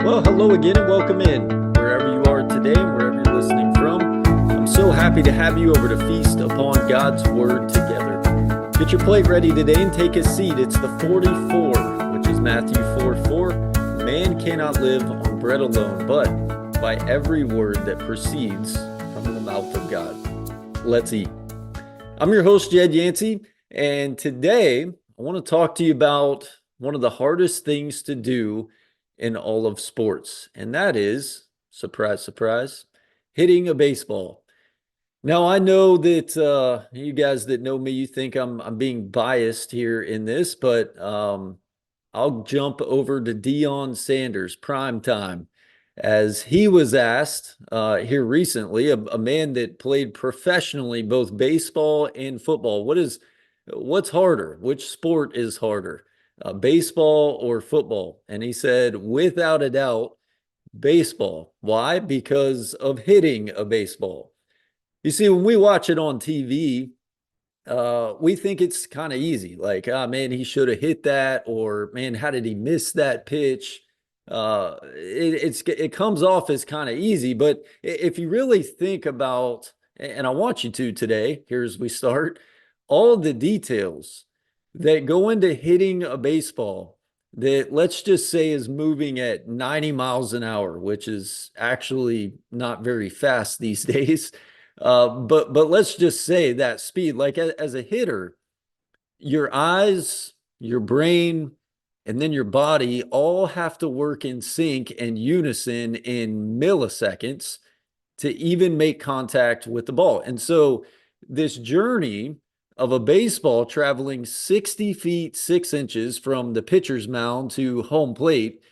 Well, hello again and welcome in wherever you are today and wherever you're listening from. I'm so happy to have you over to feast upon God's Word together. Get your plate ready today and take a seat. It's the 44, which is Matthew 4:4. Man cannot live on bread alone, but by every word that proceeds from the mouth of God. Let's eat. I'm your host, Jed Yancey, and today I want to talk to you about one of the hardest things to do in all of sports, and that is, surprise, surprise, hitting a baseball. Now, I know that you guys that know me, you think I'm being biased here in this, but I'll jump over to Deion Sanders, prime time, as he was asked here recently, a man that played professionally both baseball and football. What's harder? Which sport is harder? Baseball or football? And he said, without a doubt, baseball. Why? Because of hitting a baseball. You see, when we watch it on TV, we think it's kind of easy. Like, oh man, he should have hit that, or man, how did he miss that pitch? It comes off as kind of easy, but if you really think about, and I want you to today, here as we start, all the details that go into hitting a baseball that, let's just say, is moving at 90 miles an hour, which is actually not very fast these days. But let's just say that speed, like as a hitter, your eyes, your brain, and then your body all have to work in sync and unison in milliseconds to even make contact with the ball. And so this journey of a baseball traveling 60 feet 6 inches from the pitcher's mound to home plate,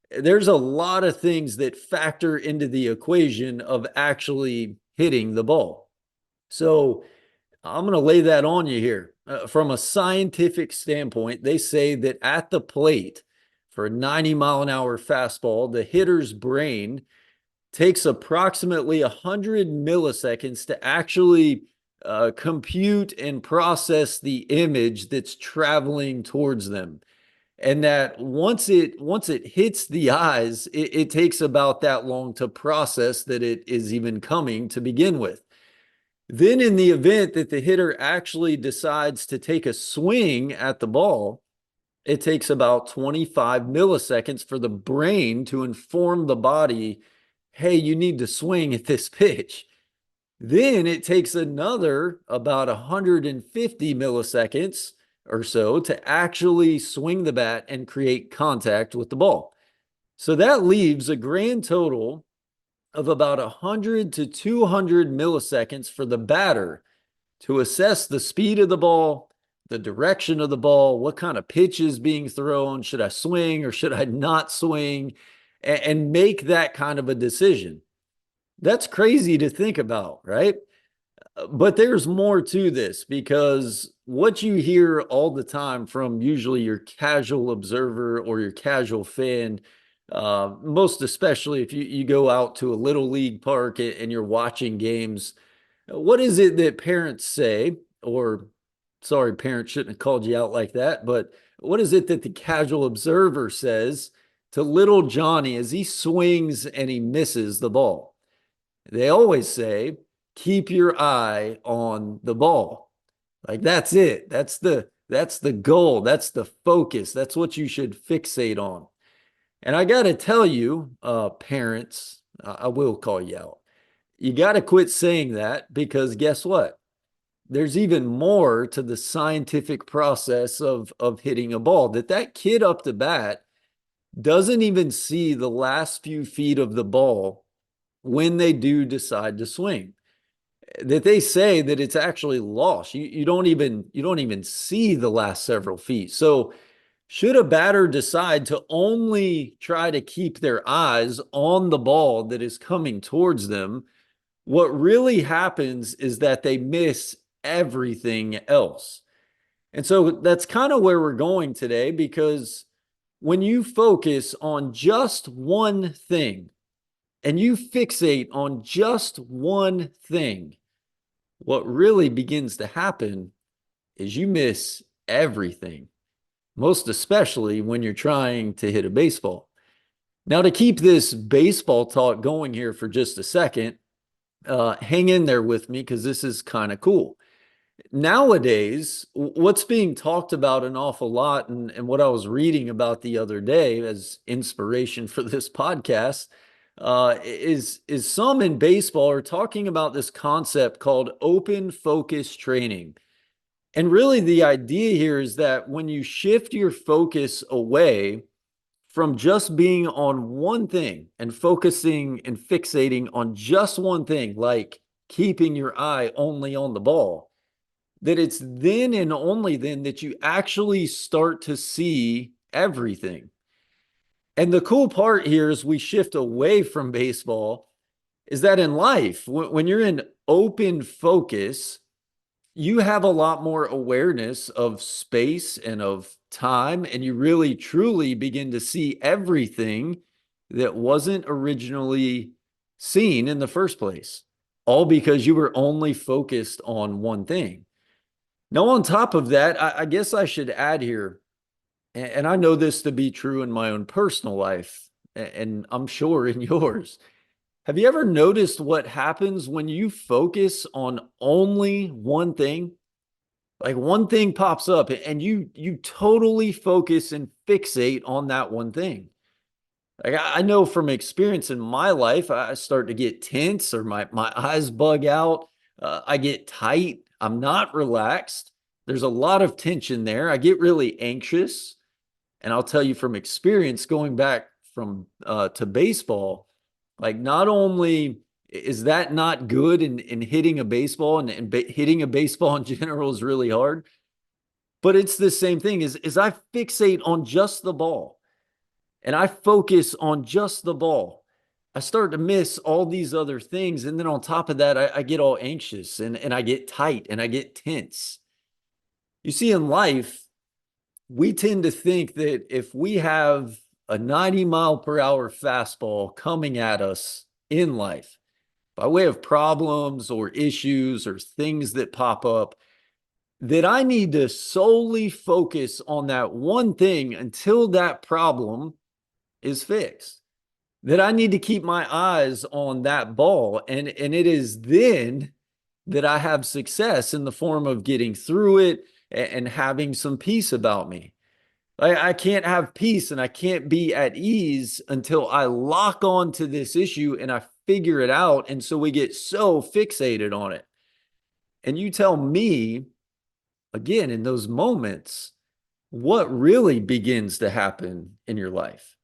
there's a lot of things that factor into the equation of actually hitting the ball. So I'm going to lay that on you here. From a scientific standpoint, they say that at the plate for a 90-mile-an-hour fastball, the hitter's brain takes approximately 100 milliseconds to actually compute and process the image that's traveling towards them. And that once it hits the eyes, it takes about that long to process that it is even coming to begin with. Then in the event that the hitter actually decides to take a swing at the ball, it takes about 25 milliseconds for the brain to inform the body, hey, you need to swing at this pitch. Then it takes another about 150 milliseconds or so to actually swing the bat and create contact with the ball. So that leaves a grand total of about 100 to 200 milliseconds for the batter to assess the speed of the ball, the direction of the ball, what kind of pitch is being thrown, should I swing or should I not swing, and make that kind of a decision. That's crazy to think about, right? But there's more to this, because what you hear all the time from usually your casual observer or your casual fan, most especially if you go out to a little league park and you're watching games, what is it that parents say? Or, sorry, parents shouldn't have called you out like that, but what is it that the casual observer says to little Johnny as he swings and he misses the ball? They always say, keep your eye on the ball. Like, that's it. That's the goal. That's the focus. That's what you should fixate on. And I got to tell you, parents, I will call you out. You got to quit saying that, because guess what? There's even more to the scientific process of hitting a ball, that kid up the bat doesn't even see the last few feet of the ball when they do decide to swing. That they say that it's actually lost. You don't even see the last several feet. So should a batter decide to only try to keep their eyes on the ball that is coming towards them, what really happens is that they miss everything else. And so that's kind of where we're going today, because when you focus on just one thing and you fixate on just one thing, what really begins to happen is you miss everything, most especially when you're trying to hit a baseball. Now, to keep this baseball talk going here for just a second, hang in there with me because this is kind of cool. Nowadays, what's being talked about an awful lot, and what I was reading about the other day as inspiration for this podcast, is some in baseball are talking about this concept called open focus training. And really, the idea here is that when you shift your focus away from just being on one thing and focusing and fixating on just one thing, like keeping your eye only on the ball, that it's then and only then that you actually start to see everything. And the cool part here is we shift away from baseball is that in life, when you're in open focus, you have a lot more awareness of space and of time, and you really truly begin to see everything that wasn't originally seen in the first place, all because you were only focused on one thing. Now, on top of that, I guess I should add here, and I know this to be true in my own personal life, and I'm sure in yours. Have you ever noticed what happens when you focus on only one thing? Like one thing pops up and you totally focus and fixate on that one thing. Like I know from experience in my life, I start to get tense or my eyes bug out. I get tight. I'm not relaxed. There's a lot of tension there. I get really anxious. And I'll tell you from experience, going back from to baseball, like not only is that not good in hitting a baseball and hitting a baseball in general is really hard, but it's the same thing is I fixate on just the ball and I focus on just the ball. I start to miss all these other things. And then on top of that, I get all anxious and I get tight and I get tense. You see, in life, we tend to think that if we have a 90-mile-per-hour fastball coming at us in life by way of problems or issues or things that pop up, that I need to solely focus on that one thing until that problem is fixed. That I need to keep my eyes on that ball. And it is then that I have success in the form of getting through it and having some peace about me. I can't have peace and I can't be at ease until I lock on to this issue and I figure it out. And so we get so fixated on it. And you tell me, again, in those moments, what really begins to happen in your life?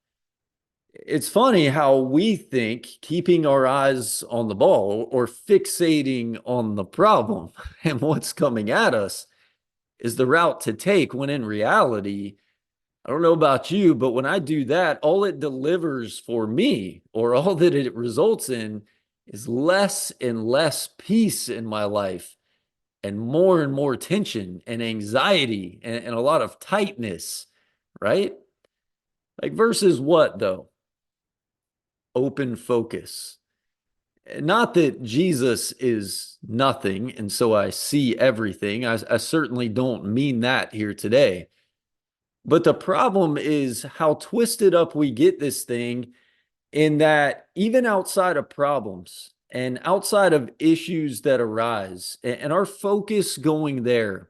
It's funny how we think keeping our eyes on the ball or fixating on the problem and what's coming at us is the route to take, when in reality, I don't know about you, but when I do that, all it delivers for me or all that it results in is less and less peace in my life and more tension and anxiety and a lot of tightness, right? Like versus what though? Open focus. Not that Jesus is nothing and so I see everything. I certainly don't mean that here today. But the problem is how twisted up we get this thing, in that even outside of problems and outside of issues that arise and our focus going there,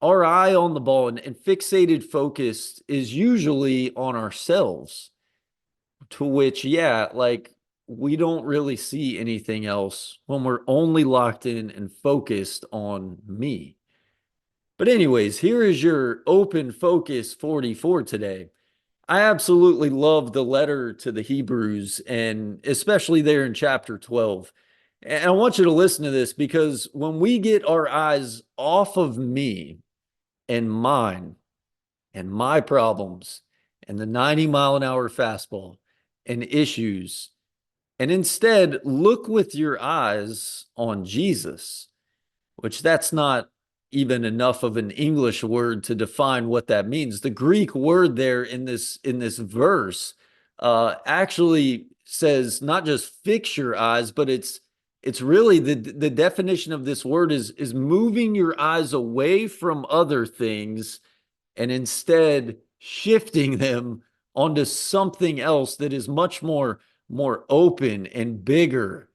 our eye on the ball and fixated focus is usually on ourselves, to which, yeah, like we don't really see anything else when we're only locked in and focused on me. But anyways, here is your open focus 44 today. I absolutely love the letter to the Hebrews, and especially there in chapter 12. And I want you to listen to this because when we get our eyes off of me and mine and my problems and the 90-mile-an-hour fastball and issues, and instead look with your eyes on Jesus, which that's not even enough of an English word to define what that means. The Greek word there in this verse actually says not just fix your eyes, but it's really the definition of this word is moving your eyes away from other things and instead shifting them onto something else that is much more open and bigger.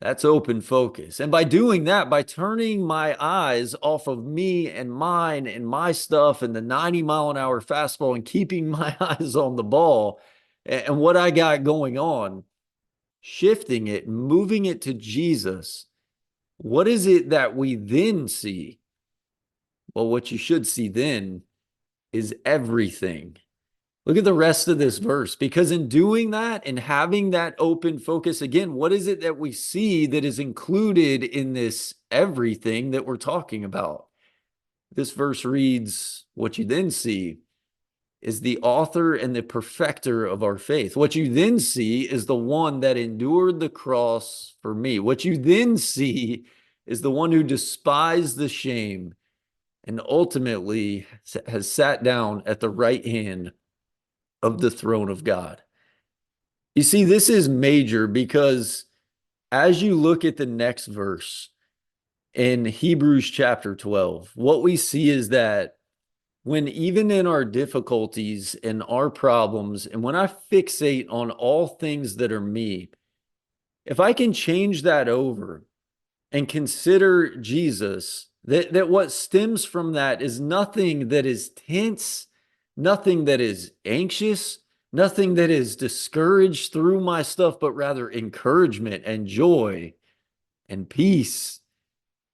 That's open focus. And by doing that, by turning my eyes off of me and mine and my stuff and the 90-mile-an-hour fastball and keeping my eyes on the ball and what I got going on, shifting it, moving it to Jesus, what is it that we then see? Well, what you should see then is everything. Look at the rest of this verse, because in doing that and having that open focus, again, what is it that we see that is included in this everything that we're talking about? This verse reads, what you then see is the author and the perfecter of our faith. What you then see is the one that endured the cross for me. What you then see is the one who despised the shame and ultimately has sat down at the right hand of the throne of God. You see, this is major because as you look at the next verse in Hebrews chapter 12, what we see is that when even in our difficulties and our problems, and when I fixate on all things that are me, if I can change that over and consider Jesus, that what stems from that is nothing that is tense, nothing that is anxious, nothing that is discouraged through my stuff, but rather encouragement and joy and peace.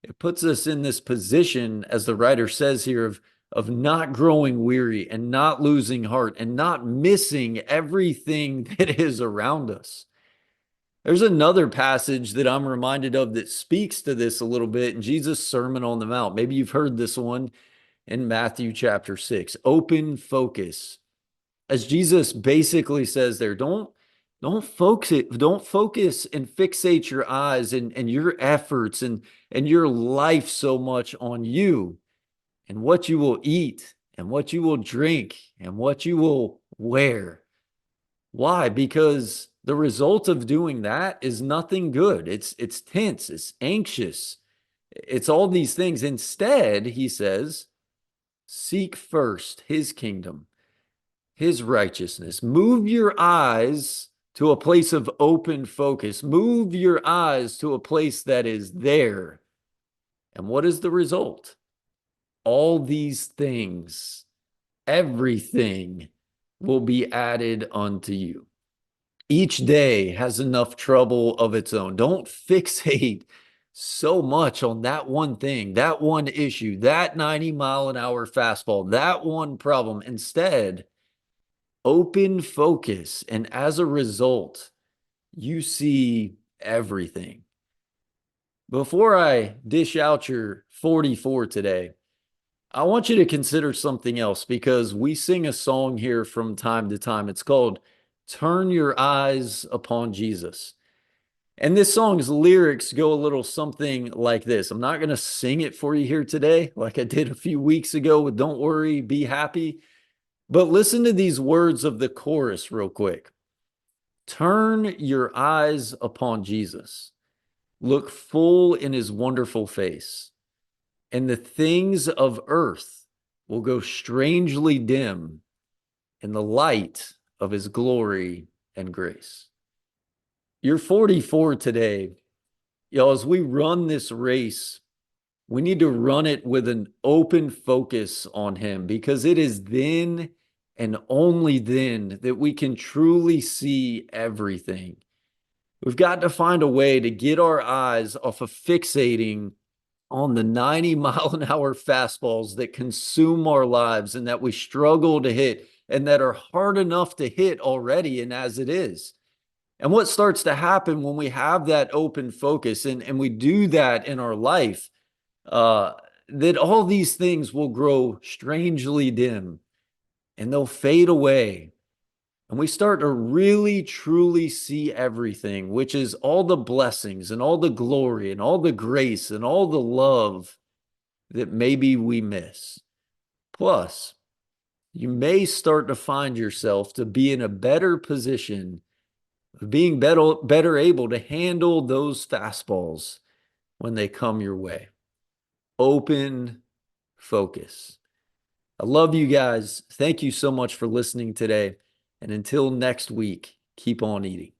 It puts us in this position, as the writer says here, of not growing weary and not losing heart and not missing everything that is around us. There's another passage that I'm reminded of that speaks to this a little bit in Jesus' Sermon on the Mount. Maybe you've heard this one in Matthew chapter 6. Open focus. As Jesus basically says there, don't focus and fixate your eyes and your efforts and your life so much on you and what you will eat and what you will drink and what you will wear. Why? Because the result of doing that is nothing good. It's tense, it's anxious, it's all these things. Instead, he says, seek first his kingdom, his righteousness. Move your eyes to a place of open focus. Move your eyes to a place that is there. And what is the result? All these things, everything will be added unto you. Each day has enough trouble of its own. Don't fixate so much on that one thing, that one issue, that 90-mile-an-hour fastball, that one problem. Instead, open focus. And as a result, you see everything. Before I dish out your 44 today, I want you to consider something else because we sing a song here from time to time. It's called Turn Your Eyes Upon Jesus. And this song's lyrics go a little something like this. I'm not going to sing it for you here today like I did a few weeks ago with Don't Worry, Be Happy. But listen to these words of the chorus real quick. Turn your eyes upon Jesus. Look full in his wonderful face. And the things of earth will go strangely dim in the light of his glory and grace. You're 44 today. Y'all, as we run this race, we need to run it with an open focus on him because it is then and only then that we can truly see everything. We've got to find a way to get our eyes off of fixating on the 90-mile-an-hour fastballs that consume our lives and that we struggle to hit and that are hard enough to hit already and as it is. And what starts to happen when we have that open focus and we do that in our life, that all these things will grow strangely dim and they'll fade away. And we start to really, truly see everything, which is all the blessings and all the glory and all the grace and all the love that maybe we miss. Plus, you may start to find yourself to be in a better position of being better able to handle those fastballs when they come your way. Open focus. I love you guys. Thank you so much for listening today. And until next week, keep on eating.